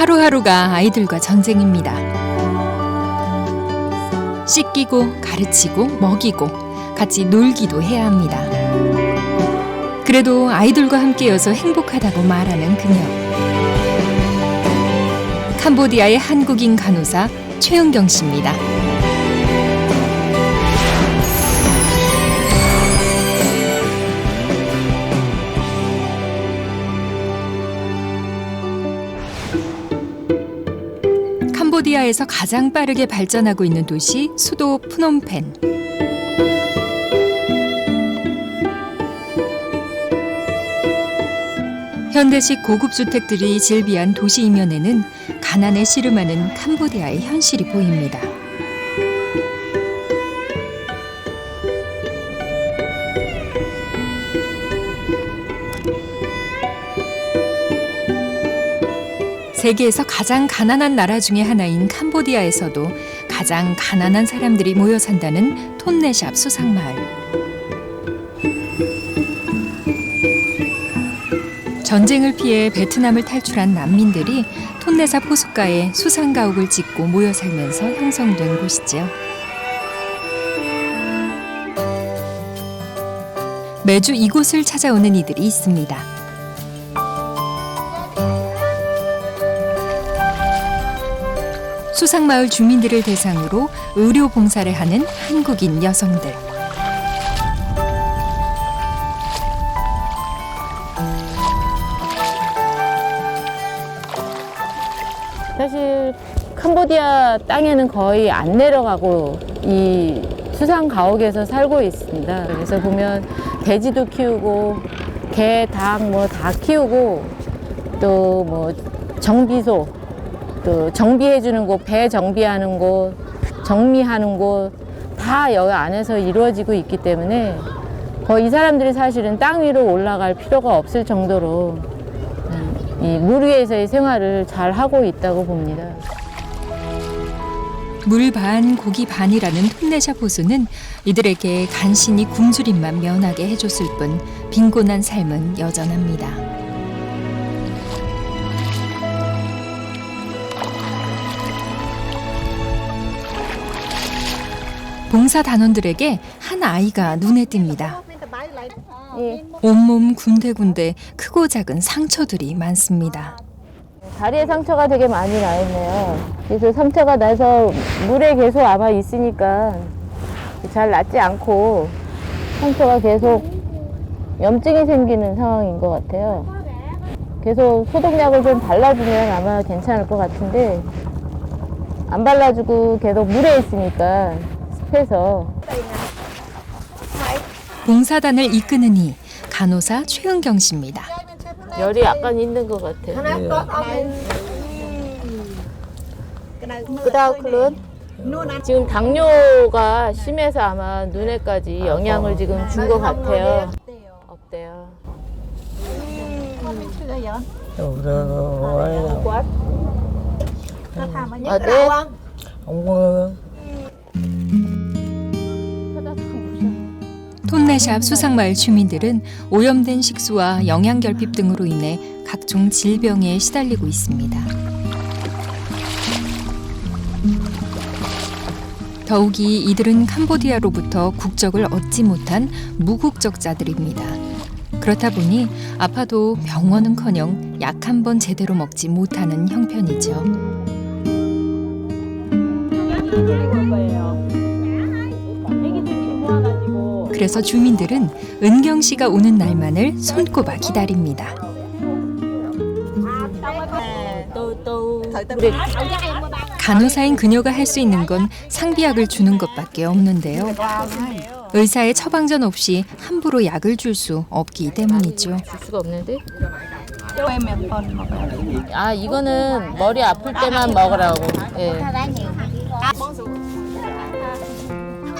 하루하루가 아이들과 전쟁입니다. 씻기고 가르치고 먹이고 같이 놀기도 해야 합니다. 그래도 아이들과 함께여서 행복하다고 말하는 그녀. 캄보디아의 한국인 간호사 최은경 씨입니다. 캄보디아에서 가장 빠르게 발전하고 있는 도시 수도 프놈펜. 현대식 고급 주택들이 질비한 도시 이면에는 가난에 씨름하는 캄보디아의 현실이 보입니다. 세계에서 가장 가난한 나라 중에 하나인 캄보디아에서도 가장 가난한 사람들이 모여 산다는 톤네샵 수상마을. 전쟁을 피해 베트남을 탈출한 난민들이 톤네삽 호숫가에 수상가옥을 짓고 모여 살면서 형성된 곳이죠. 매주 이곳을 찾아오는 이들이 있습니다. 수상마을 주민들을 대상으로 의료 봉사를 하는 한국인 여성들. 사실 캄보디아 땅에는 거의 안 내려가고 이 수상가옥에서 살고 있습니다. 그래서 보면 돼지도 키우고 개, 닭 뭐 다 키우고 또 뭐 정비소, 또 정비해주는 곳, 배 정비하는 곳, 정미하는 곳 다 여기 안에서 이루어지고 있기 때문에 거의 이 사람들이 사실은 땅 위로 올라갈 필요가 없을 정도로 이 물 위에서의 생활을 잘 하고 있다고 봅니다. 물 반 고기 반이라는 톤네샵 호수는 이들에게 간신히 굶주림만 면하게 해줬을 뿐 빈곤한 삶은 여전합니다. 봉사단원들에게 한 아이가 눈에 띕니다. 온몸 군데군데 크고 작은 상처들이 많습니다. 다리에 상처가 되게 많이 나 있네요. 그래서 상처가 나서 물에 계속 아마 있으니까 잘 낫지 않고 상처가 계속 염증이 생기는 상황인 것 같아요. 계속 소독약을 좀 발라주면 아마 괜찮을 것 같은데 안 발라주고 계속 물에 있으니까 습해서. 봉사단을 이끄는 이 간호사 최은경 씨입니다. 열이 약간 있는 것 같아요. 지금 당뇨가 심해서 아마 눈에까지 영향을 지금 준 것 같아요. 없대요. 네. 톤네샵 수상마을 주민들은 오염된 식수와 영양결핍 등으로 인해 각종 질병에 시달리고 있습니다. 더욱이 이들은 캄보디아로부터 국적을 얻지 못한 무국적자들입니다. 그렇다 보니 아파도 병원은커녕 약 한 번 제대로 먹지 못하는 형편이죠. 그래서 주민들은 은경 씨가 오는 날만을 손꼽아 기다립니다. 간호사인 그녀가 할 수 있는 건 상비약을 주는 것밖에 없는데요. 의사의 처방전 없이 함부로 약을 줄 수 없기 때문이죠. 줄 수가 없는데? 아, 이거는 머리 아플 때만 먹으라고. 예.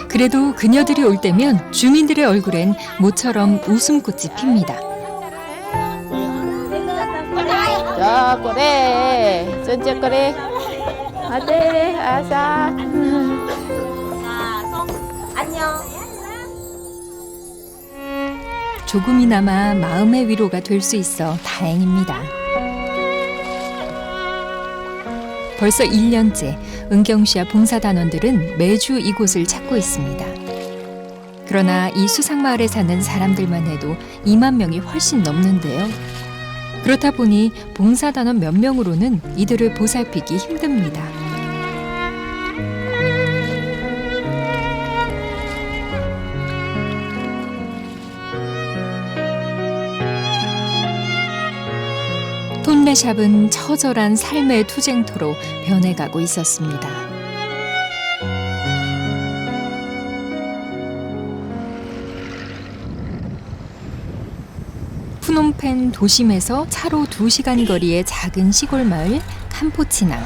그래도 그녀들이 올 때면 주민들의 얼굴엔 모처럼 웃음꽃이 핍니다. 자, 그래. 전체 그래. 아네, 아사. 안녕. 조금이나마 마음의 위로가 될 수 있어 다행입니다. 벌써 1년째 은경 씨와 봉사단원들은 매주 이곳을 찾고 있습니다. 그러나 이 수상마을에 사는 사람들만 해도 2만 명이 훨씬 넘는데요. 그렇다 보니 봉사단원 몇 명으로는 이들을 보살피기 힘듭니다. 톤레샵은 처절한 삶의 투쟁터로 변해가고 있었습니다. 푸놈펜 도심에서 차로 2시간 거리의 작은 시골 마을 캄포치낭.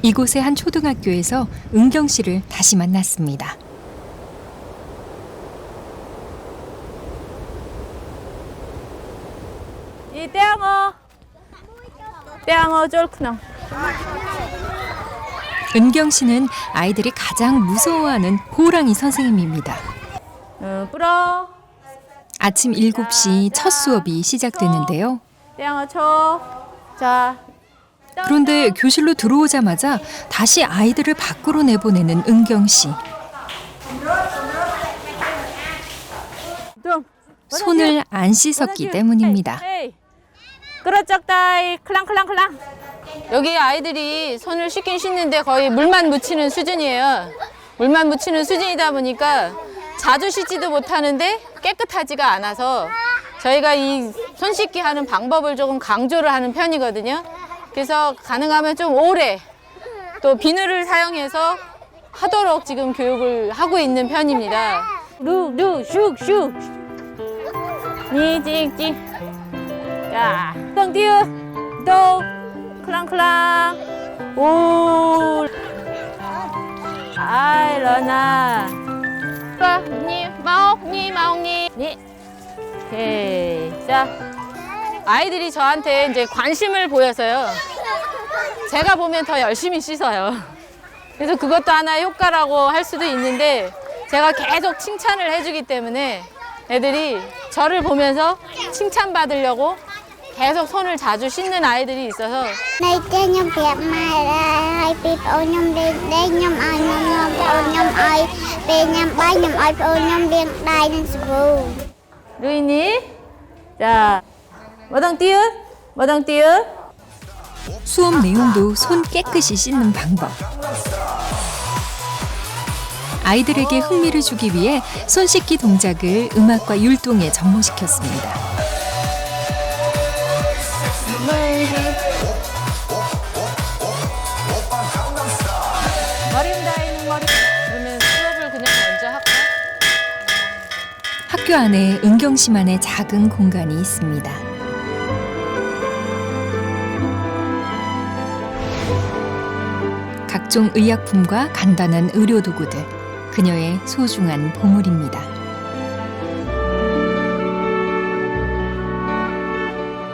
이곳의 한 초등학교에서 은경 씨를 다시 만났습니다. 이 떼양어 쫄크나. 은경 씨는 아이들이 가장 무서워하는 호랑이 선생님입니다. 뿌러. 아침 7시 첫 수업이 시작되는데요. 떼양어 쳐. 자. 그런데 교실로 들어오자마자 다시 아이들을 밖으로 내보내는 은경 씨. 손을 안 씻었기 때문입니다. 끌어쩍다이 클랑클랑클랑. 여기 아이들이 손을 씻긴 씻는데 거의 물만 묻히는 수준이에요. 물만 묻히는 수준이다 보니까 자주 씻지도 못하는데 깨끗하지가 않아서 저희가 이 손 씻기 하는 방법을 조금 강조를 하는 편이거든요. 그래서 가능하면 좀 오래 또 비누를 사용해서 하도록 지금 교육을 하고 있는 편입니다. 슉슉 니찍찍. 자, 덩디우 도 클랑클랑 오 아이러나 니 마옹니 니. 오케이. 자, 아이들이 저한테 이제 관심을 보여서요. 제가 보면 더 열심히 씻어요. 그래서 그것도 하나의 효과라고 할 수도 있는데 제가 계속 칭찬을 해주기 때문에 애들이 저를 보면서 칭찬받으려고 계속 손을 자주 씻는 아이들이 있어서 Đây cho nhóm việc mà hai bị ôn nhóm đi đây nhóm ai về nhóm bay nhóm ai ôn nhóm đi đây nên sưu 루이니 자 뭐당 띄읒 수업 내용도 손 깨끗이 씻는 방법. 아이들에게 흥미를 주기 위해 손 씻기 동작을 음악과 율동에 접목시켰습니다. 머리다이는 머리. 그러면 수업을 그냥 먼저 할까? 학교 안에 은경 씨만의 작은 공간이 있습니다. 각종 의약품과 간단한 의료 도구들, 그녀의 소중한 보물입니다.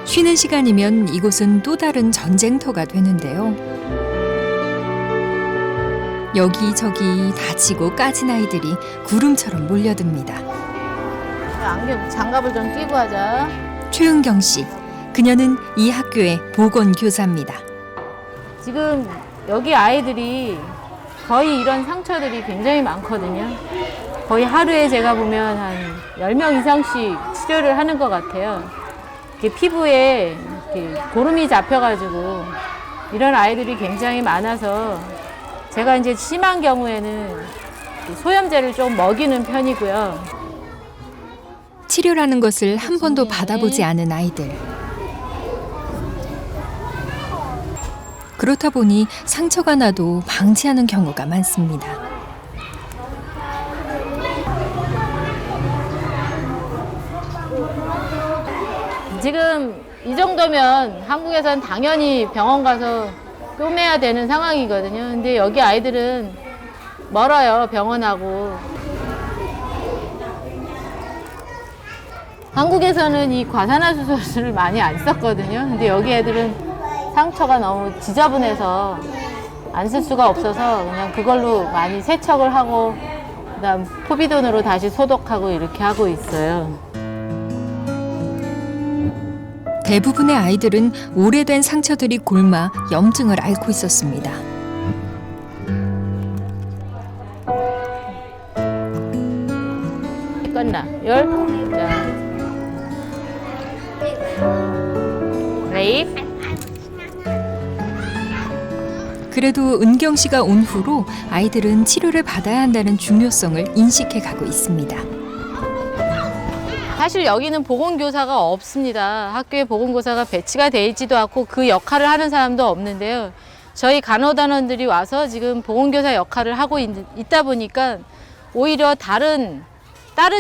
쉬는 시간이면 이곳은 또 다른 전쟁터가 되는데요. 여기저기 다치고 까진 아이들이 구름처럼 몰려듭니다. 안경 장갑을 좀 끼고 하자. 최은경 씨, 그녀는 이 학교의 보건교사입니다. 지금 여기 아이들이 거의 이런 상처들이 굉장히 많거든요. 거의 하루에 제가 보면 한 10명 이상씩 치료를 하는 것 같아요. 이렇게 피부에 이렇게 고름이 잡혀가지고 이런 아이들이 굉장히 많아서 제가 이제 심한 경우에는 소염제를 좀 먹이는 편이고요. 치료라는 것을 한 번도 받아보지 않은 아이들. 그렇다 보니 상처가 나도 방치하는 경우가 많습니다. 지금 이 정도면 한국에선 당연히 병원 가서 꿰매야 되는 상황이거든요. 근데 여기 아이들은 멀어요, 병원하고. 한국에서는 이 과산화수소를 많이 안 썼거든요. 근데 여기 애들은 상처가 너무 지저분해서 안 쓸 수가 없어서 그냥 그걸로 많이 세척을 하고 그다음 포비돈으로 다시 소독하고 이렇게 하고 있어요. 대부분의 아이들은 오래된 상처들이 골마 염증을 앓고 있었습니다. 끝나. 열. 자. 레이. 그래도 은경 씨가 온 후로 아이들은 치료를 받아야 한다는 중요성을 인식해 가고 있습니다. 사실 여기는 보건교사가 없습니다. 학교에 보건교사가 배치가 돼 있지도 않고 그 역할을 하는 사람도 없는데요. 저희 간호단원들이 와서 지금 보건교사 역할을 하고 있다 보니까 오히려 다른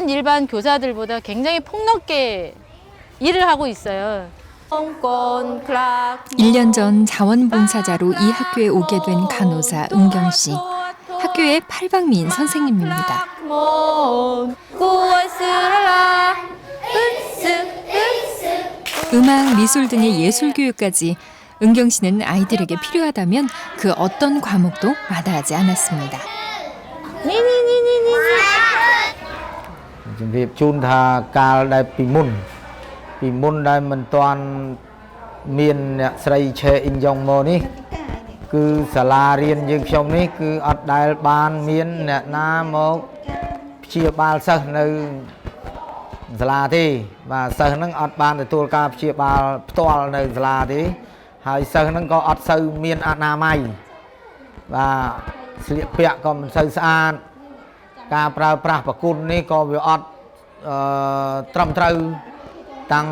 일반 교사들보다 굉장히 폭넓게 일을 하고 있어요. 1년 전 자원봉사자로 이 학교에 오게 된 간호사 은경 씨. 학교의 팔방미인 선생님입니다. 음악, 미술 등의 예술 교육까지 은경 씨는 아이들에게 필요하다면 그 어떤 과목도 마다하지 않았습니다.ជំរាបជូនថាកាលដែលពីមុនដែលមិនទាន់មានអ្នកស្រីឆេអ៊ីងយ៉ុងមកនេះគឺសាលារៀនយើងខ្ញុំនេះគឺអត់ដែលបានមានអ្នកណាមកព្យាបាលសិស្សនៅសាលាទេបាទសិស្សហ្នឹងអត់បានទទួលការព្យាបាលផ្ទាល់នៅសាលាទេហើយសិស្សហ្នឹងក៏អត់សូវមានអនាម័យបាទស្លៀកពាក់ក៏មិនសូវស្អាតការប្រើប្រាស់ប្រគុណនេះក៏វាអត់ត្រឹមត្រូវតាំង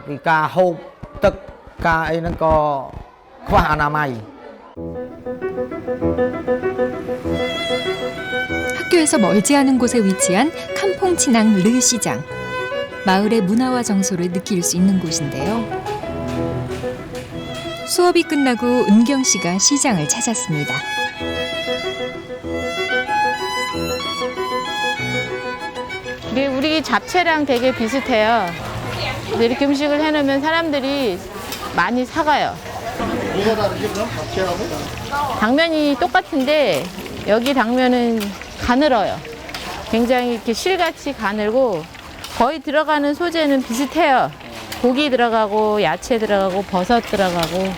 ពីការហូបទឹកការអីហ្នឹងក៏ខ្វះអនាម័យ 학교에서 멀지 않은 곳에 위치한 캄퐁치낭 르시장. 마을의 문화와 정서를 느낄 수 있는 곳인데요. 수업이 끝나고 은경 씨가 시장을 찾았습니다. 이게 우리 잡채랑 되게 비슷해요. 근데 이렇게 음식을 해놓으면 사람들이 많이 사가요. 뭐가 다르지 그럼 잡채하고? 당면이 똑같은데 여기 당면은 가늘어요. 굉장히 이렇게 실같이 가늘고 거의 들어가는 소재는 비슷해요. 고기 들어가고 야채 들어가고 버섯 들어가고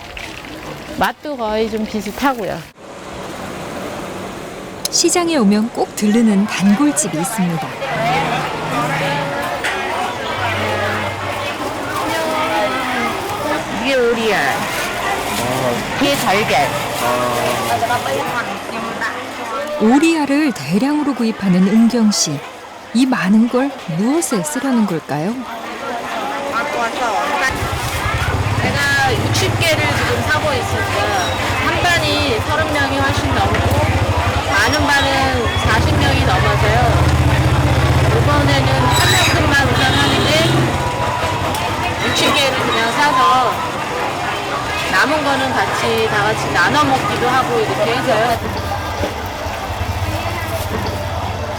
맛도 거의 좀 비슷하고요. 시장에 오면 꼭 들르는 단골집이 있습니다. 이게 오리알, 이게 달걀. 오리알을 대량으로 구입하는 은경 씨. 이 많은 걸 무엇에 쓰려는 걸까요? 내가 60개를 지금 사고 있으니까 한 반이 30명이 훨씬 넘고 많은 반은 40명이 넘어서요. 이번에는 한 명씩만 우선 하는데 60개를 그냥 사서 남은 거는 다 같이 나눠 먹기도 하고 이렇게 해서요.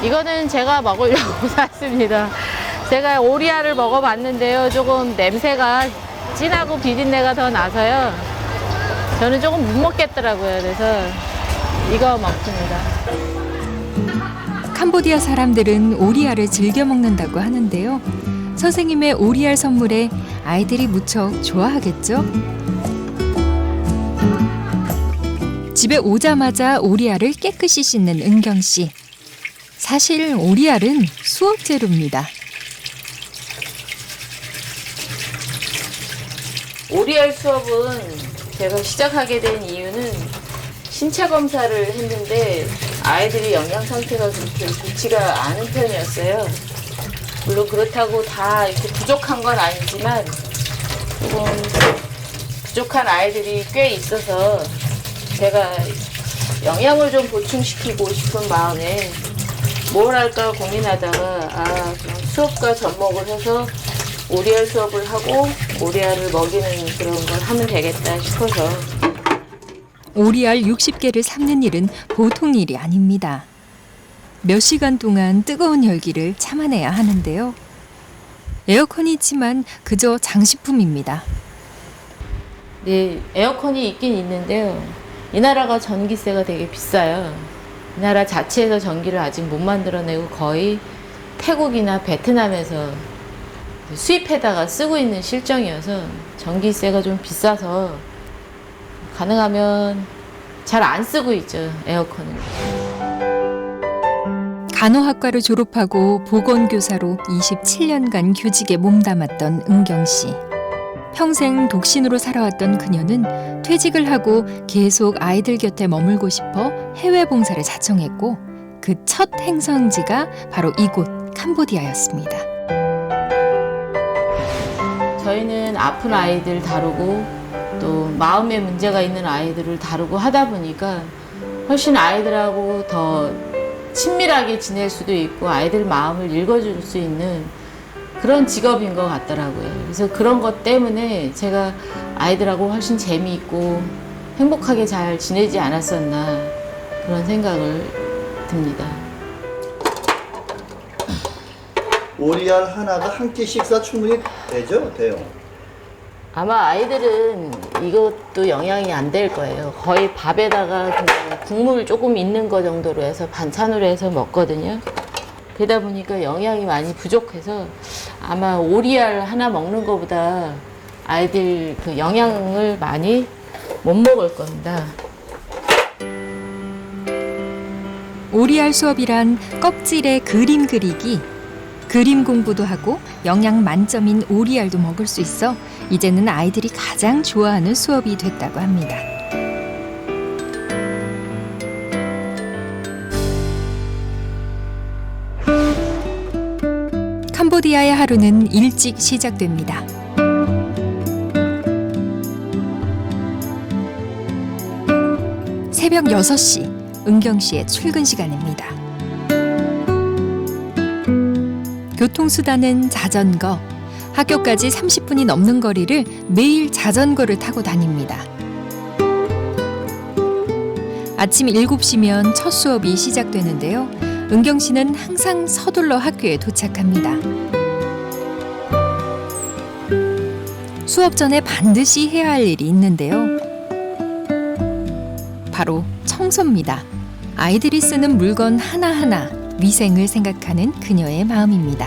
이거는 제가 먹으려고 샀습니다. 제가 오리알을 먹어봤는데요. 조금 냄새가 진하고 비린내가 더 나서요. 저는 조금 못 먹겠더라고요. 그래서 이거 먹습니다. 캄보디아 사람들은 오리알을 즐겨 먹는다고 하는데요. 선생님의 오리알 선물에 아이들이 무척 좋아하겠죠? 집에 오자마자 오리알을 깨끗이 씻는 은경 씨. 사실 오리알은 수업 재료입니다. 오리알 수업은 제가 시작하게 된 이유는 신체 검사를 했는데 아이들이 영양 상태가 그렇게 좋지가 않은 편이었어요. 물론 그렇다고 다 이렇게 부족한 건 아니지만 조금 부족한 아이들이 꽤 있어서 제가 영양을 좀 보충시키고 싶은 마음에 뭘 할까 고민하다가 그냥 수업과 접목을 해서 오리알 수업을 하고 오리알을 먹이는 그런 걸 하면 되겠다 싶어서. 오리알 60개를 삶는 일은 보통 일이 아닙니다. 몇 시간 동안 뜨거운 열기를 참아내야 하는데요. 에어컨이 있지만 그저 장식품입니다. 네, 에어컨이 있긴 있는데요. 이 나라가 전기세가 되게 비싸요. 이 나라 자체에서 전기를 아직 못 만들어내고 거의 태국이나 베트남에서 수입해다가 쓰고 있는 실정이어서 전기세가 좀 비싸서 가능하면 잘 안 쓰고 있죠, 에어컨을. 간호학과를 졸업하고 보건교사로 27년간 교직에 몸담았던 은경 씨. 평생 독신으로 살아왔던 그녀는 퇴직을 하고 계속 아이들 곁에 머물고 싶어 해외 봉사를 자청했고 그 첫 행성지가 바로 이곳 캄보디아였습니다. 저희는 아픈 아이들 다루고 또 마음에 문제가 있는 아이들을 다루고 하다 보니까 훨씬 아이들하고 더 친밀하게 지낼 수도 있고 아이들 마음을 읽어줄 수 있는 그런 직업인 것 같더라고요. 그래서 그런 것 때문에 제가 아이들하고 훨씬 재미있고 행복하게 잘 지내지 않았었나 그런 생각을 듭니다. 오리알 하나가 한 끼 식사 충분히 되죠? 돼요. 아마 아이들은 이것도 영향이 안 될 거예요. 거의 밥에다가 그냥 국물 조금 있는 거 정도로 해서 반찬으로 해서 먹거든요. 그러다 보니까 영양이 많이 부족해서 아마 오리알 하나 먹는 것보다 아이들 그 영양을 많이 못 먹을 겁니다. 오리알 수업이란 껍질에 그림 그리기, 그림 공부도 하고 영양 만점인 오리알도 먹을 수 있어 이제는 아이들이 가장 좋아하는 수업이 됐다고 합니다. 캄보디아의 하루는 일찍 시작됩니다. 새벽 6시, 은경 씨의 출근 시간입니다. 교통수단은 자전거. 학교까지 30분이 넘는 거리를 매일 자전거를 타고 다닙니다. 아침 7시면 첫 수업이 시작되는데요. 은경 씨는 항상 서둘러 학교에 도착합니다. 수업 전에 반드시 해야 할 일이 있는데요. 바로 청소입니다. 아이들이 쓰는 물건 하나하나 위생을 생각하는 그녀의 마음입니다.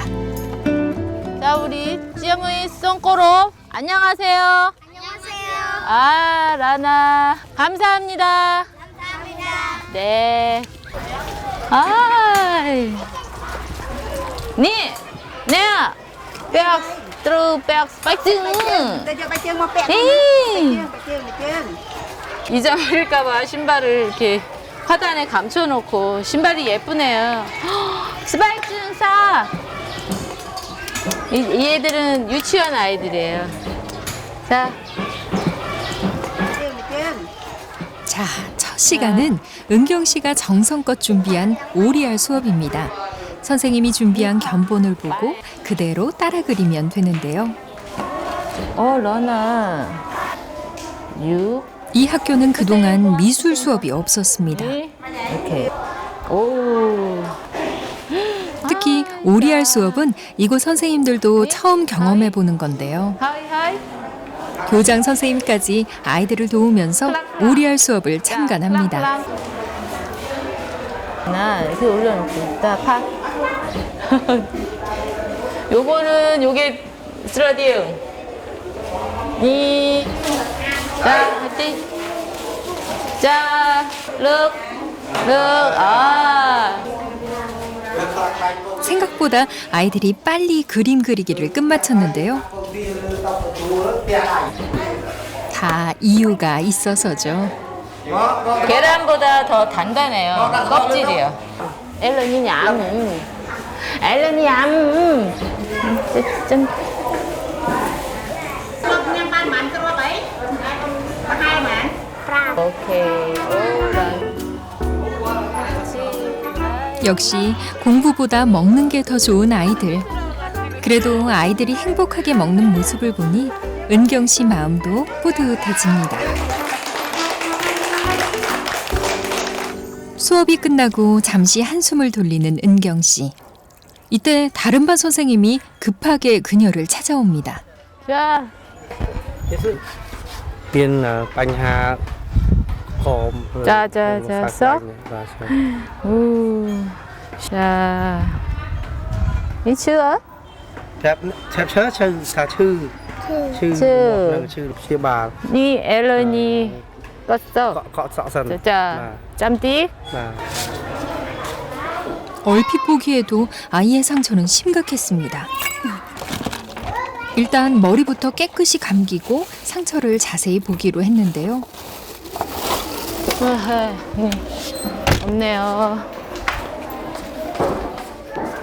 자, 우리 찌영의 썽꼬로 안녕하세요. 안녕하세요. 아, 라나 감사합니다. 감사합니다. 네. Ai. Nè, nè. Bẹc, từ bẹc bạch chưng. 잊어버릴까봐 신발을 이렇게 화단에 감춰놓고 신발이 예쁘네요. 스파이크 사. 이 애들은 유치원 아이들이에요. 자. 자, 첫 시간은 은경 씨가 정성껏 준비한 오리알 수업입니다. 선생님이 준비한 견본을 보고 그대로 따라 그리면 되는데요. 러나. 6. 이 학교는 그동안 미술 수업이 없었습니다. 이렇게. 오. 특히 오리알 수업은 이곳 선생님들도 처음 경험해 보는 건데요. 하이 하이. 교장 선생님까지 아이들을 도우면서 오리알 수업을 참관합니다. 나 이렇게 올려놓고 있다. 파. 요게 스라디움. 이. 자, 하티. 자, 륵. 아. 생각보다 아이들이 빨리 그림 그리기를 끝마쳤는데요. 다 이유가 있어서죠. 계란보다 더 단단해요. 껍질이요. 엘런이 얌. 엘런이 얌. 짠. 오케이. 역시 공부보다 먹는 게 더 좋은 아이들. 그래도 아이들이 행복하게 먹는 모습을 보니 은경 씨 마음도 뿌듯해집니다. 수업이 끝나고 잠시 한숨을 돌리는 은경 씨. 이때 다른 반 선생님이 급하게 그녀를 찾아옵니다. 자. Tiền bánh hà khóm. 자, 써? 자. 이 chưa? 탭 차 츠 츠 시바 니 앨런이 껐어. 거 자, 짬띠. 얼핏 보기에도 아이의 상처는 심각했습니다. 일단 머리부터 깨끗이 감기고 상처를 자세히 보기로 했는데요. 없네요.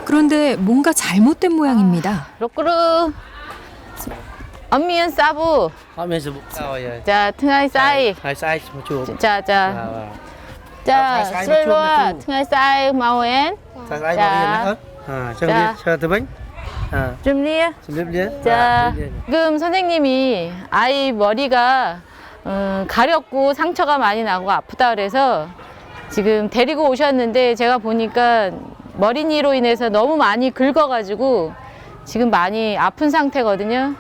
그런데 뭔가 잘못된 모양입니다. 로꾸루. 엄미연 사부. 하면서 예. 자, 트나이 사이. 사이 좀 자, 자. 자, 사이 슬로와 좀 트나이 사이 마오엔. 사이 자. 자, 저더빈. 준비. 자, 지금 선생님이 아이 머리가 가렵고 상처가 많이 나고 아프다 그래서 지금 데리고 오셨는데 제가 보니까 머리니로 인해서 너무 많이 긁어가지고 지금 많이 아픈 상태거든요.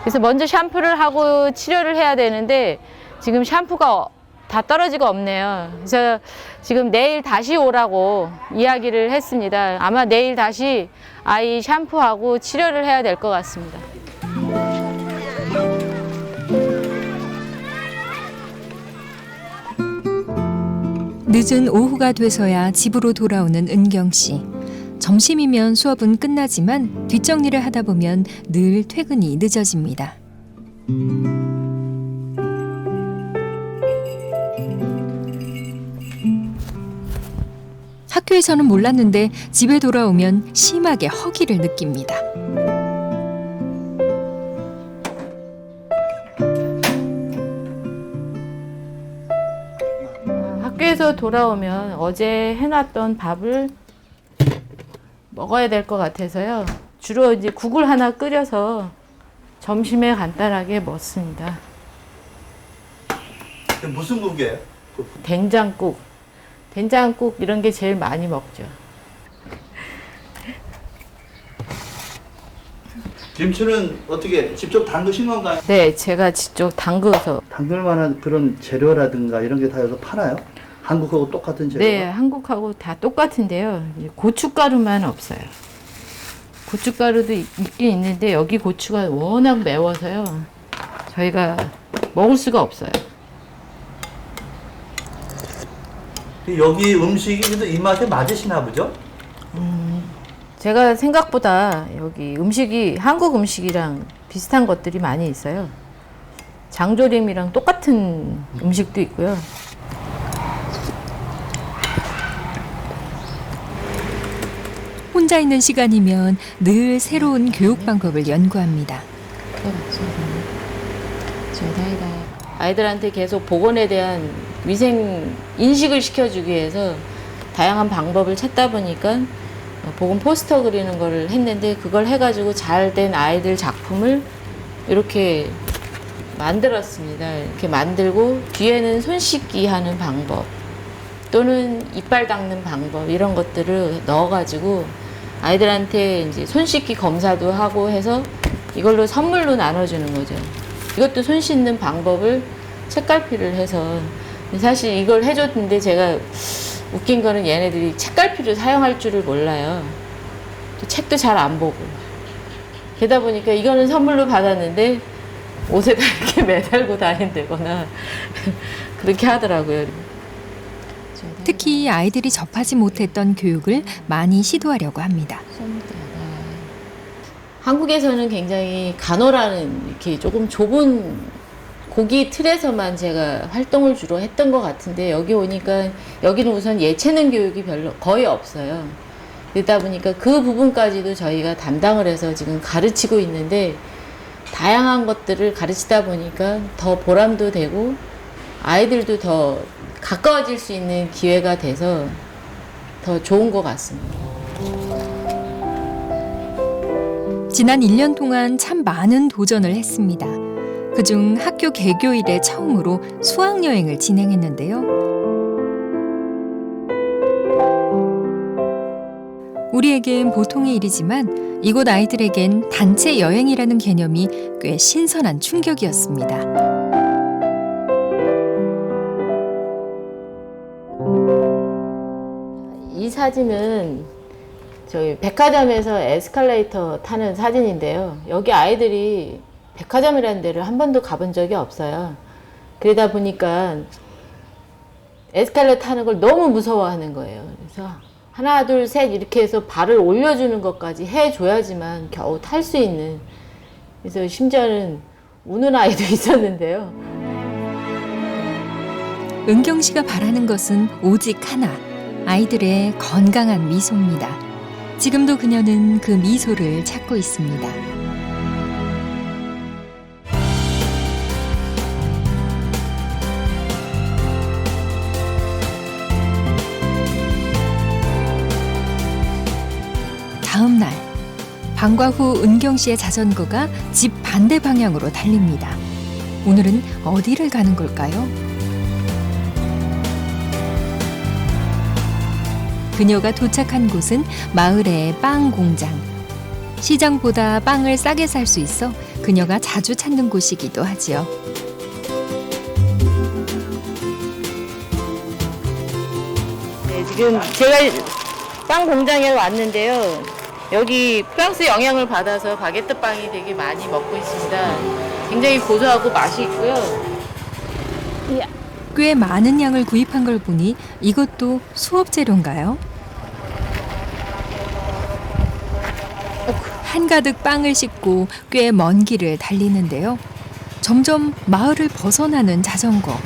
그래서 먼저 샴푸를 하고 치료를 해야 되는데 지금 샴푸가 다 떨어지가 없네요. 그래서 지금 내일 다시 오라고 이야기를 했습니다. 아마 내일 다시 아이 샴푸하고 치료를 해야 될 것 같습니다. 늦은 오후가 돼서야 집으로 돌아오는 은경 씨. 점심이면 수업은 끝나지만 뒷정리를 하다 보면 늘 퇴근이 늦어집니다. 학교에서는 몰랐는데 집에 돌아오면 심하게 허기를 느낍니다. 학교에서 돌아오면 어제 해놨던 밥을 먹어야 될 것 같아서요. 주로 이제 국을 하나 끓여서 점심에 간단하게 먹습니다. 무슨 국이에요? 된장국. 된장국 이런 게 제일 많이 먹죠. 김치는 어떻게 직접 담그신 건가요? 네, 제가 직접 담그서. 담글 만한 그런 재료라든가 이런 게 다 여기서 팔아요? 한국하고 똑같은 재료가? 네, 한국하고 다 똑같은데요. 이제 고춧가루만 없어요. 고춧가루도 있긴 있는데 여기 고추가 워낙 매워서요. 저희가 먹을 수가 없어요. 여기 음식이 그래도 입맛에 맞으시나 보죠? 제가 생각보다 여기 음식이 한국 음식이랑 비슷한 것들이 많이 있어요. 장조림이랑 똑같은 음식도 있고요. 혼자 있는 시간이면 늘 새로운 교육 방법을 연구합니다. 아이들한테 계속 보건에 대한 위생 인식을 시켜주기 위해서 다양한 방법을 찾다 보니까 보건 포스터 그리는 거를 했는데 그걸 해가지고 잘 된 아이들 작품을 이렇게 만들었습니다. 이렇게 만들고 뒤에는 손 씻기 하는 방법 또는 이빨 닦는 방법 이런 것들을 넣어가지고 아이들한테 이제 손 씻기 검사도 하고 해서 이걸로 선물로 나눠주는 거죠. 이것도 손 씻는 방법을 책갈피를 해서 사실 이걸 해줬는데 제가 웃긴 거는 얘네들이 책갈피를 사용할 줄을 몰라요. 또 책도 잘 안 보고. 게다 보니까 이거는 선물로 받았는데 옷에다 이렇게 매달고 다닌다거나 그렇게 하더라고요. 특히 아이들이 접하지 못했던 교육을 많이 시도하려고 합니다. 한국에서는 굉장히 간호라는 이렇게 조금 좁은 고기 틀에서만 제가 활동을 주로 했던 것 같은데 여기 오니까 여기는 우선 예체능 교육이 별로 거의 없어요. 그러다 보니까 그 부분까지도 저희가 담당을 해서 지금 가르치고 있는데 다양한 것들을 가르치다 보니까 더 보람도 되고 아이들도 더 가까워질 수 있는 기회가 돼서 더 좋은 것 같습니다. 지난 1년 동안 참 많은 도전을 했습니다. 그중 학교 개교 이래 처음으로 수학여행을 진행했는데요. 우리에겐 보통의 일이지만 이곳 아이들에겐 단체 여행이라는 개념이 꽤 신선한 충격이었습니다. 이 사진은 저희 백화점에서 에스컬레이터 타는 사진인데요. 여기 아이들이 백화점이라는 데를 한 번도 가본 적이 없어요. 그러다 보니까 에스컬레이터 타는 걸 너무 무서워하는 거예요. 그래서 하나, 둘, 셋 이렇게 해서 발을 올려주는 것까지 해줘야지만 겨우 탈 수 있는. 그래서 심지어는 우는 아이도 있었는데요. 은경 씨가 바라는 것은 오직 하나, 아이들의 건강한 미소입니다. 지금도 그녀는 그 미소를 찾고 있습니다. 다음 날, 방과 후 은경 씨의 자전거가 집 반대 방향으로 달립니다. 오늘은 어디를 가는 걸까요? 그녀가 도착한 곳은 마을의 빵 공장. 시장보다 빵을 싸게 살 수 있어 그녀가 자주 찾는 곳이기도 하지요. 네, 지금 제가 빵 공장에 왔는데요. 여기 프랑스 영향을 받아서 바게트 빵이 되게 많이 먹고 있습니다. 굉장히 고소하고 맛이 있고요. 꽤 많은 양을 구입한 걸 보니 이것도 수업 재료인가요? 한가득 빵을 싣고 꽤 먼 길을 달리는데요. 점점 마을을 벗어나는 자전거.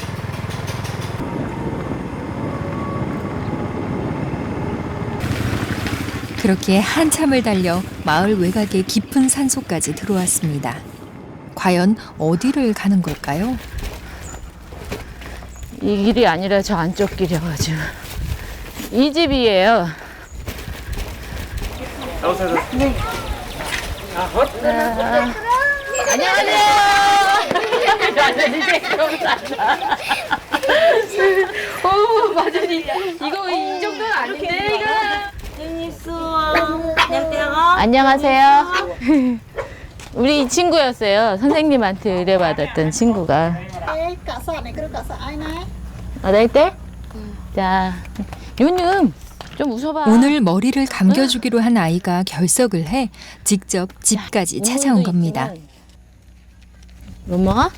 그렇게 한참을 달려 마을 외곽의 깊은 산속까지 들어왔습니다. 과연 어디를 가는 걸까요? 이 길이 아니라 저 안쪽 길이어가지고. 이 집이에요. 네. 안녕하세요. 오, 맞으니 이거 이 정도는 아닌데 이거. 안녕하세요. 우리 이 친구였어요. 선생님한테 의뢰받았던 친구가. 어떨 때? 자, 윤음 좀 웃어봐. 오늘 머리를 감겨주기로 한 아이가 결석을 해 직접 집까지 찾아온 겁니다. 엄마가?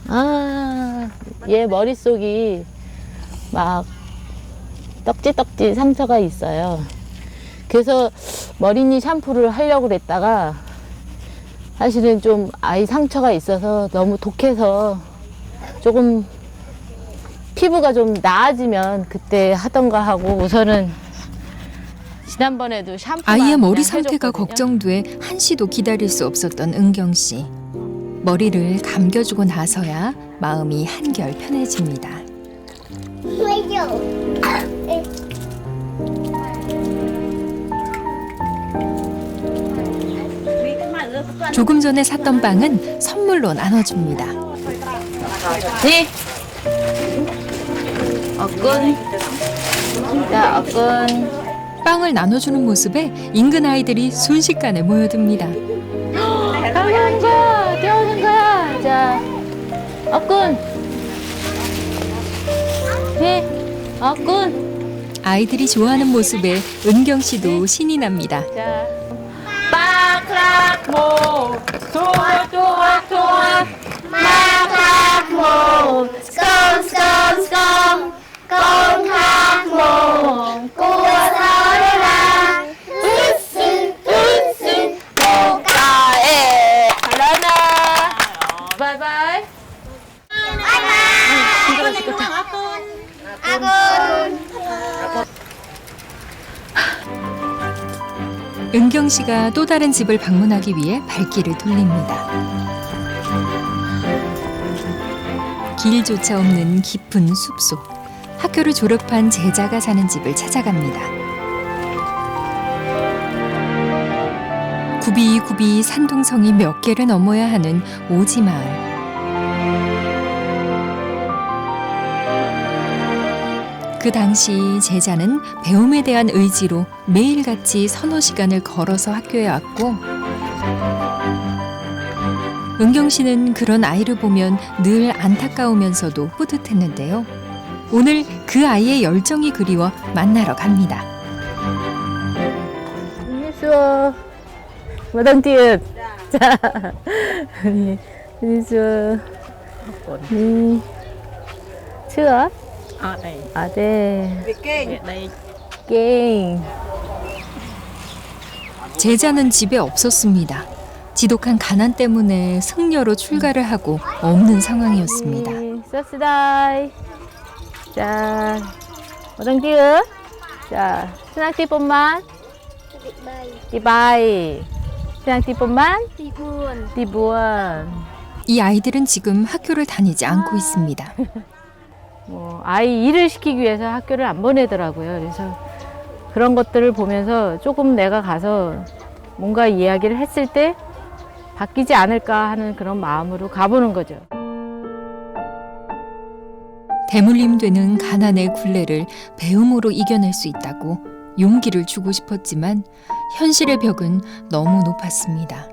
아, 얘 머릿속이 막 떡지떡지 상처가 있어요. 그래서 머리니 샴푸를 하려고 그랬다가 사실은 좀 아이 상처가 있어서 너무 독해서 조금 피부가 좀 나아지면 그때 하던가 하고 우선은 지난번에도 샴푸 아이의 머리 상태가 걱정돼 한시도 기다릴 수 없었던 은경 씨. 머리를 감겨주고 나서야 마음이 한결 편해집니다. 조금 전에 샀던 빵은 선물로 나눠줍니다. 네. 어끈. 자, 어끈. 빵을 나눠주는 모습에 인근 아이들이 순식간에 모여듭니다. 뛰어오는 거야, 뛰어오는 거야. 자, 어끈. 네, 어끈. 아이들이 좋아하는 모습에 은경 씨도 신이 납니다. 자, 마크라모, 토아, 마크라모, 스컴, 공카모, 꾸어서라, 웃음, 꽃가에, 하라나, 바이바이. 은경 씨가 또 다른 집을 방문하기 위해 발길을 돌립니다. 길조차 없는 깊은 숲속. 학교를 졸업한 제자가 사는 집을 찾아갑니다. 굽이굽이 산둥성이 몇 개를 넘어야 하는 오지마을. 그 당시 제자는 배움에 대한 의지로 매일같이 서너 시간을 걸어서 학교에 왔고 은경 씨는 그런 아이를 보면 늘 안타까우면서도 뿌듯했는데요. 오늘 그 아이의 열정이 그리워 만나러 갑니다. chưa? Mà đăng tiền. 자, đi chưa? đi chưa? đây. 네. Đây. 깽. 제자는 집에 없었습니다. 지독한 가난 때문에 승려로 출가를 하고 없는 상황이었습니다. 쏘시다이. 자, 어떤 띄어? 자, 스낙 띠뿐만. 띠바이. 스낙 띠뿐만. 띠부원. 이 아이들은 지금 학교를 다니지 않고 있습니다. 뭐 아이 일을 시키기 위해서 학교를 안 보내더라고요. 그래서 그런 것들을 보면서 조금 내가 가서 뭔가 이야기를 했을 때 바뀌지 않을까 하는 그런 마음으로 가보는 거죠. 대물림 되는 가난의 굴레를 배움으로 이겨낼 수 있다고 용기를 주고 싶었지만 현실의 벽은 너무 높았습니다.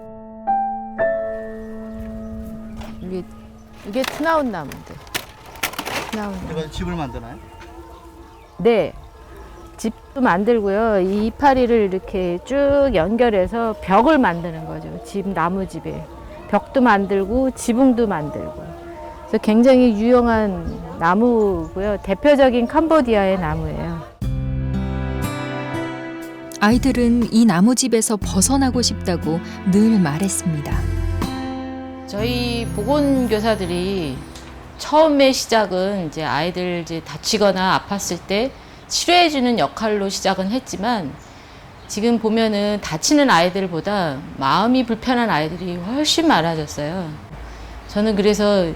이게 트나운 나무인데. 트나운 나무. 이거 집을 만드나요? 네. 집도 만들고요. 이 이파리를 이렇게 쭉 연결해서 벽을 만드는 거죠. 집, 나무집에. 벽도 만들고 지붕도 만들고. 그래서 굉장히 유용한 나무고요. 대표적인 캄보디아의 나무예요. 아이들은 이 나무집에서 벗어나고 싶다고 늘 말했습니다. 저희 보건교사들이 처음에 시작은 이제 아이들 이제 다치거나 아팠을 때 치료해주는 역할로 시작은 했지만 지금 보면은 다치는 아이들보다 마음이 불편한 아이들이 훨씬 많아졌어요. 저는 그래서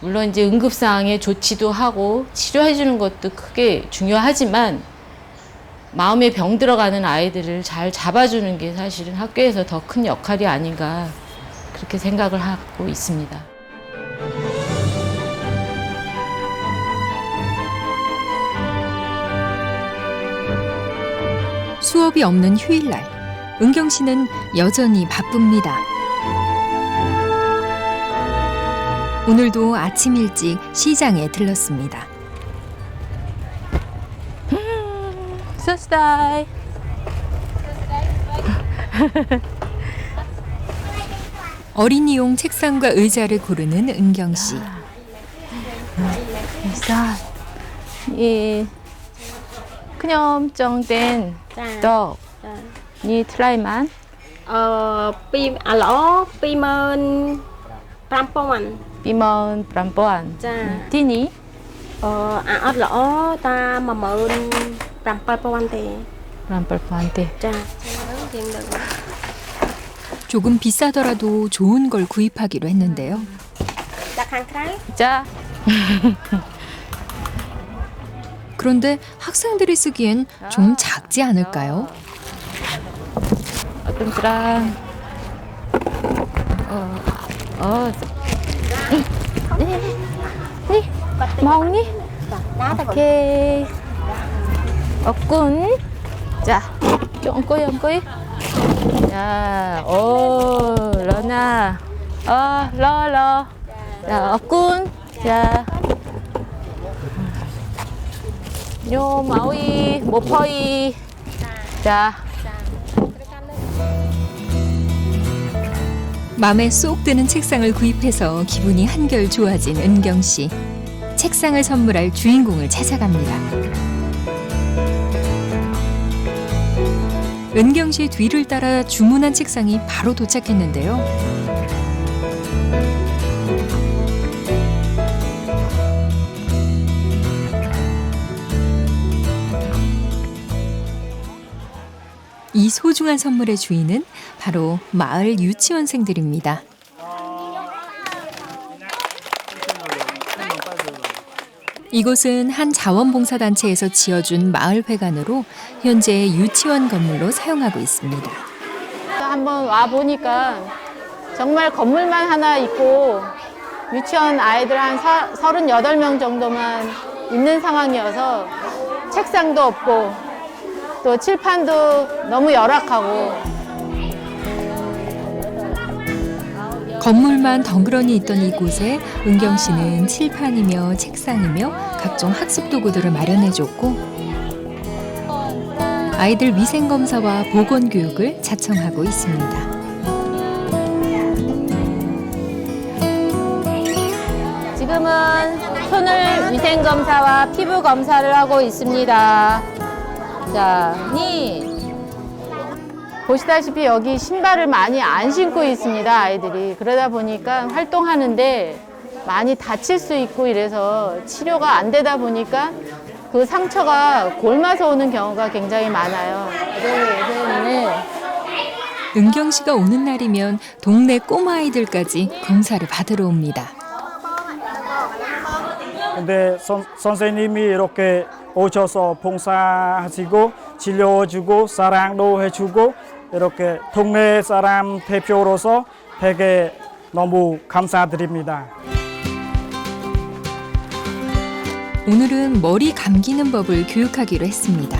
물론 이제 응급상황에 조치도 하고 치료해주는 것도 크게 중요하지만 마음에 병 들어가는 아이들을 잘 잡아주는 게 사실은 학교에서 더 큰 역할이 아닌가 그렇게 생각을 하고 있습니다. 수업이 없는 휴일날, 은경 씨는 여전히 바쁩니다. 오늘도 아침 일찍 시장에 들렀습니다. 소스다이. 어린이용 책상과 의자를 고르는 은경 씨. 이 그냥 정된 떡. 니 트라이만. Lỗ 25,000 비먼 브람보안. 자. 티니. ớt lỗ ta 17,000 thì 브람볼프한테. cha tiền được 조금 비싸더라도 좋은 걸 구입하기로 했는데요. đặt hàng cái 자. 그런데 학생들이 쓰기엔 좀 작지 않을까요? 어떤 사람. 먹니? 오케이. 없군. 자, 좀 꼬이. 자, 오, 러나. 러. 자, 없군. 자. 요, 마오이, 모퍼이. 자. 맘에 쏙 드는 책상을 구입해서 기분이 한결 좋아진 은경 씨. 책상을 선물할 주인공을 찾아갑니다. 은경 씨 뒤를 따라 주문한 책상이 바로 도착했는데요. 이 소중한 선물의 주인은 바로 마을 유치원생들입니다. 이곳은 한 자원봉사단체에서 지어준 마을회관으로 현재 유치원 건물로 사용하고 있습니다. 한번 와 보니까 정말 건물만 하나 있고 유치원 아이들 한 38명 정도만 있는 상황이어서 책상도 없고 또 칠판도 너무 열악하고 건물만 덩그러니 있던 이곳에 은경 씨는 칠판이며 책상이며 각종 학습 도구들을 마련해줬고 아이들 위생 검사와 보건 교육을 자청하고 있습니다. 지금은 손을 위생 검사와 피부 검사를 하고 있습니다. 자, 보시다시피 여기 신발을 많이 안 신고 있습니다, 아이들이. 그러다 보니까 활동하는데 많이 다칠 수 있고 이래서 치료가 안 되다 보니까 그 상처가 골마서 오는 경우가 굉장히 많아요. 은경 씨가 오는 날이면 동네 꼬마아이들까지 검사를 받으러 옵니다. 근데 선생님이 이렇게 오셔서 봉사하시고 진료해주고 사랑도 해주고 이렇게 동네 사람 대표로서 되게 너무 감사드립니다. 오늘은 머리 감기는 법을 교육하기로 했습니다.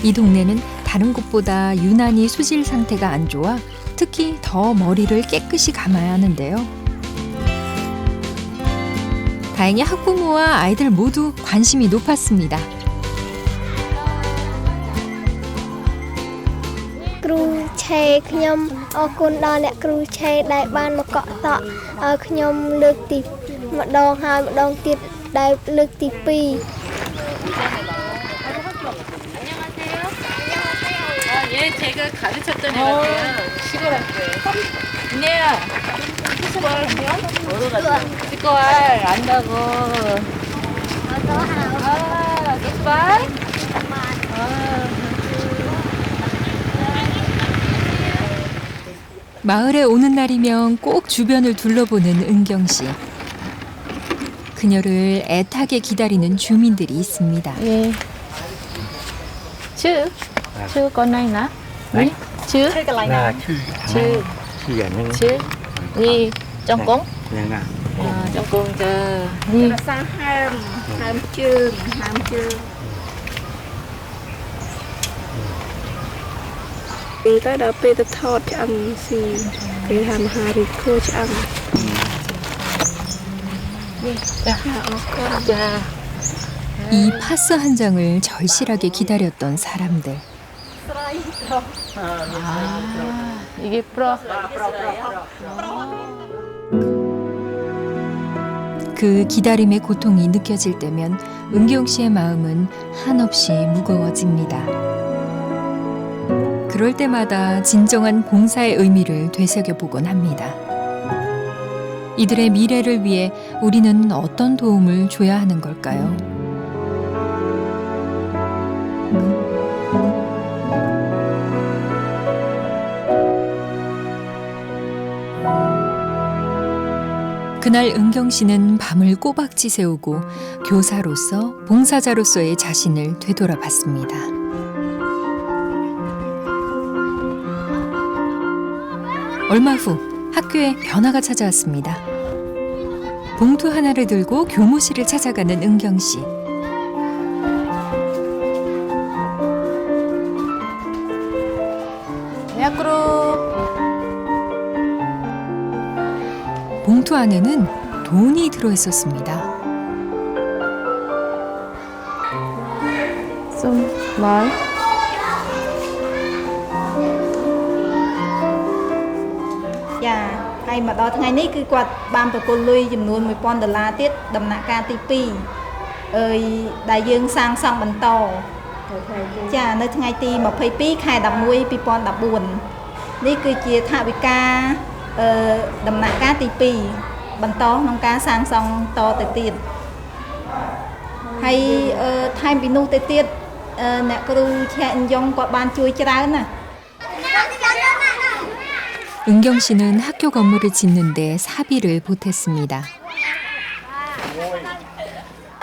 이 동네는 다른 곳보다 유난히 수질 상태가 안 좋아 특히 더 머리를 깨끗이 감아야 하는데요. 다행히 학부모와 아이들 모두 관심이 높았습니다. គ្រូឆេខ្ញុំអរគុណដល់អ្នកគ្រូឆេដែលបានមកកក់តក់ឲ្យខ្ញុំលើកទីម្ដងហើយម្ដងទៀតដែលលើកទី 2 얘 제가 가르쳤던 애 같아요. 시골학교에. 이내야, 스코알 스코알 안다고. 스코알? 마을에 오는 날이면 꼭 주변을 둘러보는 은경 씨. 그녀를 애타게 기다리는 주민들이 있습니다. 예. Chứ con này nè. Chứ. Chứ. Chứ. Đi trong cúng. Trong cúng chờ. Đi. Sang ham chương. Tới đó bê tật thọt cho ăn xì. Cái hàm hà thì khô cho ăn. 자. 이 파스 한 장을 절실하게 기다렸던 사람들. 이게 프로. 그 기다림의 고통이 느껴질 때면 은경 씨의 마음은 한없이 무거워집니다. 그럴 때마다 진정한 봉사의 의미를 되새겨보곤 합니다. 이들의 미래를 위해 우리는 어떤 도움을 줘야 하는 걸까요? 그날 은경 씨는 밤을 꼬박지 새우고 교사로서 봉사자로서의 자신을 되돌아봤습니다. 얼마 후 학교에 변화가 찾아왔습니다. 봉투 하나를 들고 교무실을 찾아가는 은경 씨. 야크로. 봉투 안에는 돈이 들어있었습니다. 좀 말.ចាហើយមកដល់ថ្ងៃនេះគឺគាត់បានប្រគល់លុយចំនួន$1000ទៀតដំណាក់កាលទី2ដែលយើងសាងសង់បន្តចានៅថ្ងៃទី22ខែ11 2014នេះគឺជាថវិកាដំណាក់កាលទី2បន្តក្នុងការសាងសង់តទៅទៀតហើយថែមពីនោះទៅទៀតអ្នកគ្រូឆែអញ្យ៉ងគាត់បានជួយច្រើនណាស់ 은경 씨는 학교 건물을 짓는데 사비를 보탰습니다.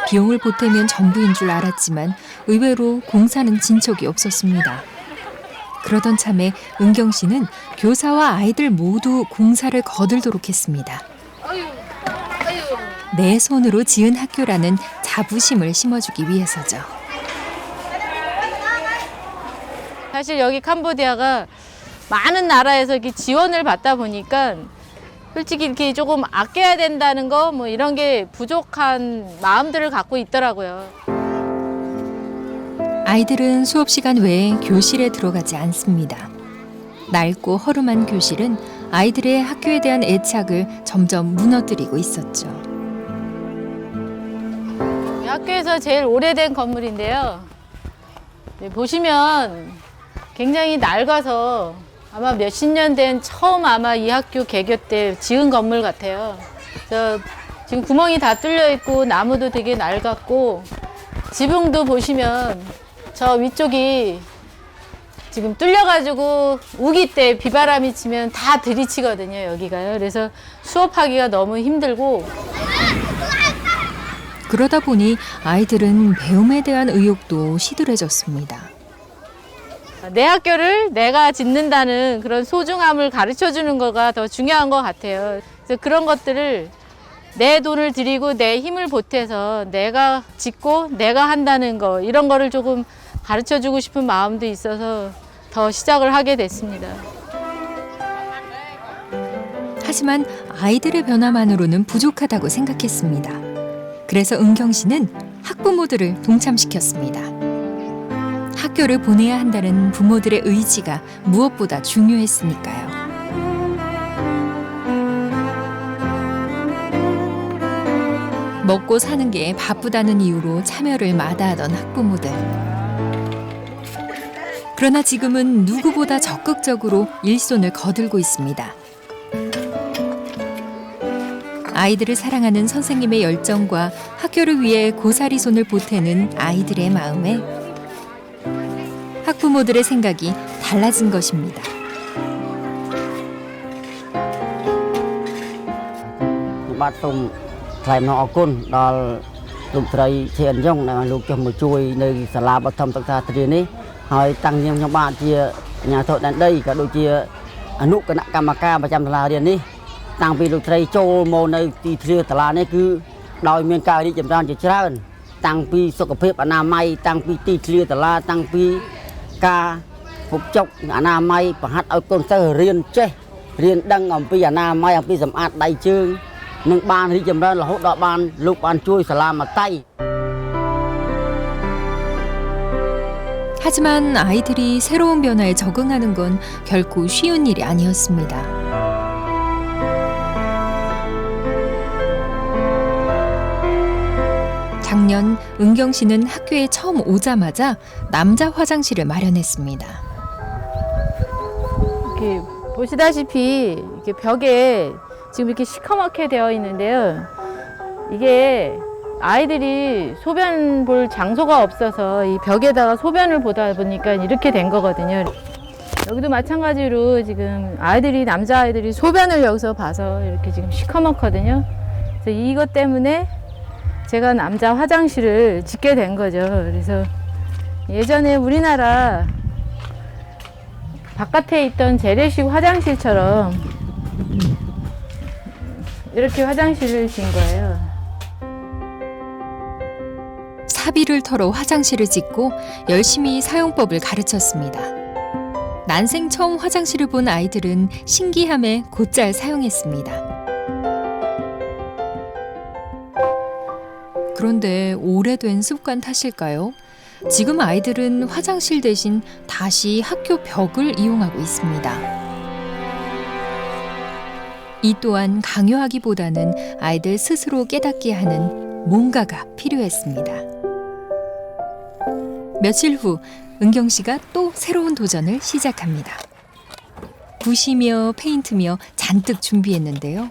비용을 보태면 전부인 줄 알았지만 의외로 공사는 진척이 없었습니다. 그러던 참에 은경 씨는 교사와 아이들 모두 공사를 거들도록 했습니다. 내 손으로 지은 학교라는 자부심을 심어주기 위해서죠. 사실 여기 캄보디아가 많은 나라에서 이렇게 지원을 받다 보니까 솔직히 이렇게 조금 아껴야 된다는 거 뭐 이런 게 부족한 마음들을 갖고 있더라고요. 아이들은 수업 시간 외에 교실에 들어가지 않습니다. 낡고 허름한 교실은 아이들의 학교에 대한 애착을 점점 무너뜨리고 있었죠. 학교에서 제일 오래된 건물인데요. 보시면 굉장히 낡아서 아마 몇십 년 된 처음 아마 이 학교 개교 때 지은 건물 같아요. 지금 구멍이 다 뚫려 있고 나무도 되게 낡았고 지붕도 보시면 저 위쪽이 지금 뚫려가지고 우기 때 비바람이 치면 다 들이치거든요, 여기가요. 그래서 수업하기가 너무 힘들고. 그러다 보니 아이들은 배움에 대한 의욕도 시들해졌습니다. 내 학교를 내가 짓는다는 그런 소중함을 가르쳐 주는 거가 더 중요한 것 같아요. 그래서 그런 것들을 내 돈을 들이고 내 힘을 보태서 내가 짓고 내가 한다는 거, 이런 거를 조금 가르쳐 주고 싶은 마음도 있어서 더 시작을 하게 됐습니다. 하지만 아이들의 변화만으로는 부족하다고 생각했습니다. 그래서 은경 씨는 학부모들을 동참시켰습니다. 학교를 보내야 한다는 부모들의 의지가 무엇보다 중요했으니까요. 먹고 사는 게 바쁘다는 이유로 참여를 마다하던 학부모들. 그러나 지금은 누구보다 적극적으로 일손을 거들고 있습니다. 아이들을 사랑하는 선생님의 열정과 학교를 위해 고사리 손을 보태는 아이들의 마음에 학부모들의 생각이 달라진 것입니다. 하지만 아이들이 새로운 변화에 적응하는 건 결코 쉬운 일이 아니었습니다. 작년 은경 씨는 학교에 처음 오자마자 남자 화장실을 마련했습니다. 이렇게 보시다시피 이렇게 벽에 지금 이렇게 시커멓게 되어 있는데요. 이게 아이들이 소변 볼 장소가 없어서 이 벽에다가 소변을 보다 보니까 이렇게 된 거거든요. 여기도 마찬가지로 지금 남자아이들이 소변을 여기서 봐서 이렇게 지금 시커멓거든요. 그래서 이것 때문에 제가 남자 화장실을 짓게 된 거죠. 그래서 예전에 우리나라 바깥에 있던 재래식 화장실처럼 이렇게 화장실을 지은 거예요. 사비를 털어 화장실을 짓고 열심히 사용법을 가르쳤습니다. 난생 처음 화장실을 본 아이들은 신기함에 곧잘 사용했습니다. 그런데 오래된 습관 탓일까요? 지금 아이들은 화장실 대신 다시 학교 벽을 이용하고 있습니다. 이 또한 강요하기보다는 아이들 스스로 깨닫게 하는 뭔가가 필요했습니다. 며칠 후 은경 씨가 또 새로운 도전을 시작합니다. 붓이며 페인트며 잔뜩 준비했는데요.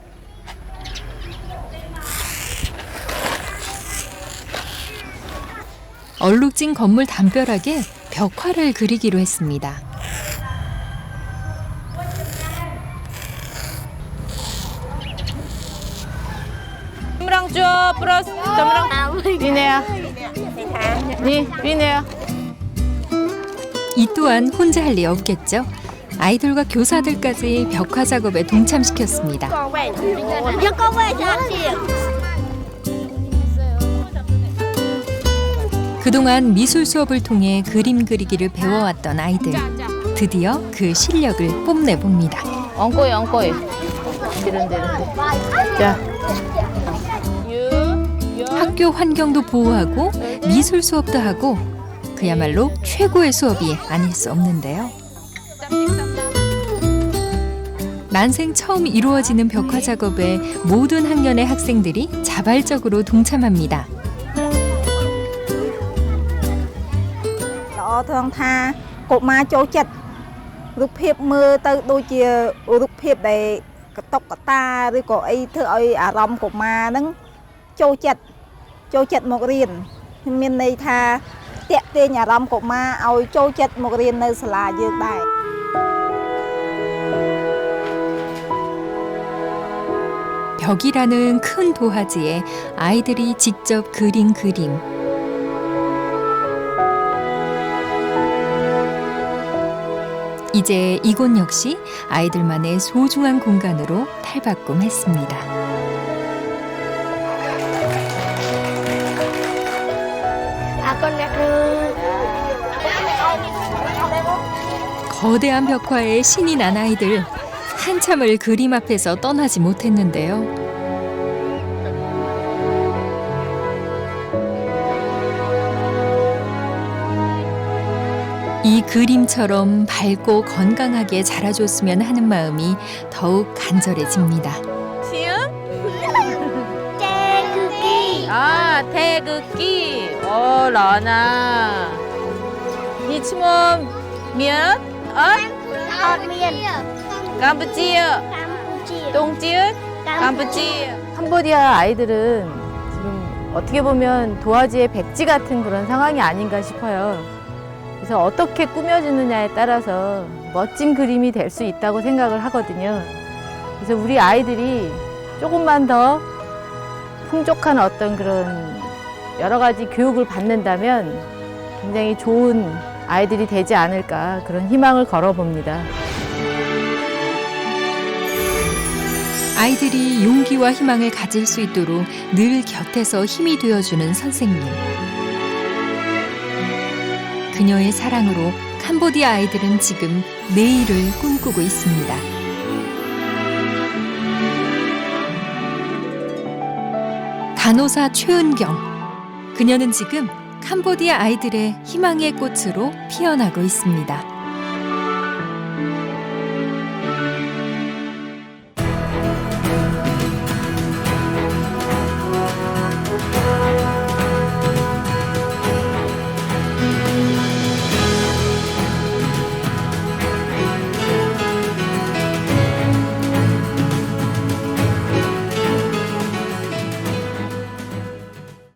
얼룩진 건물 담벼락에 벽화를 그리기로 했습니다. 이 또한 혼자 할 리 없겠죠. 아이들과 교사들까지 벽화 작업에 동참시켰습니다. 그동안 미술 수업을 통해 그림 그리기를 배워왔던 아이들. 드디어 그 실력을 뽐내봅니다. 엉꼬이. 이런데. 자. 학교 환경도 보호하고 미술 수업도 하고 그야말로 최고의 수업이 아닐 수 없는데요. 난생 처음 이루어지는 벽화 작업에 모든 학년의 학생들이 자발적으로 동참합니다. ល្អត្រង់ថាកុមារចូលចិត្តរូបភាពមើលទៅដូចជារូបភាពដែលកតុកកតាឬក៏អីធ្វើឲ្យអារម្មណ៍កុមារហ្នឹងចូលចិត្តមករៀនមានន័យថាតាក់ទាញអារម្មណ៍កុមារឲ្យចូលចិត្តមករៀននៅសាលាយើងដែរ 벽이라는 큰 도화지에 아이들이 직접 그린 그림. 이제 이곳 역시 아이들만의 소중한 공간으로 탈바꿈했습니다. 거대한 벽화에 신이 난 아이들. 한참을 그림 앞에서 떠나지 못했는데요. 이 그림처럼 밝고 건강하게 자라줬으면 하는 마음이 더욱 간절해집니다. 아, 태극기. 러나. 니치몸 미엇? 캄보디아. 똥지읒? 캄보디아. 캄보디아 아이들은 지금 어떻게 보면 도화지의 백지 같은 그런 상황이 아닌가 싶어요. 그래서 어떻게 꾸며주느냐에 따라서 멋진 그림이 될 수 있다고 생각을 하거든요. 그래서 우리 아이들이 조금만 더 풍족한 어떤 그런 여러 가지 교육을 받는다면 굉장히 좋은 아이들이 되지 않을까 그런 희망을 걸어봅니다. 아이들이 용기와 희망을 가질 수 있도록 늘 곁에서 힘이 되어주는 선생님. 그녀의 사랑으로 캄보디아 아이들은 지금 내일을 꿈꾸고 있습니다. 간호사 최은경. 그녀는 지금 캄보디아 아이들의 희망의 꽃으로 피어나고 있습니다.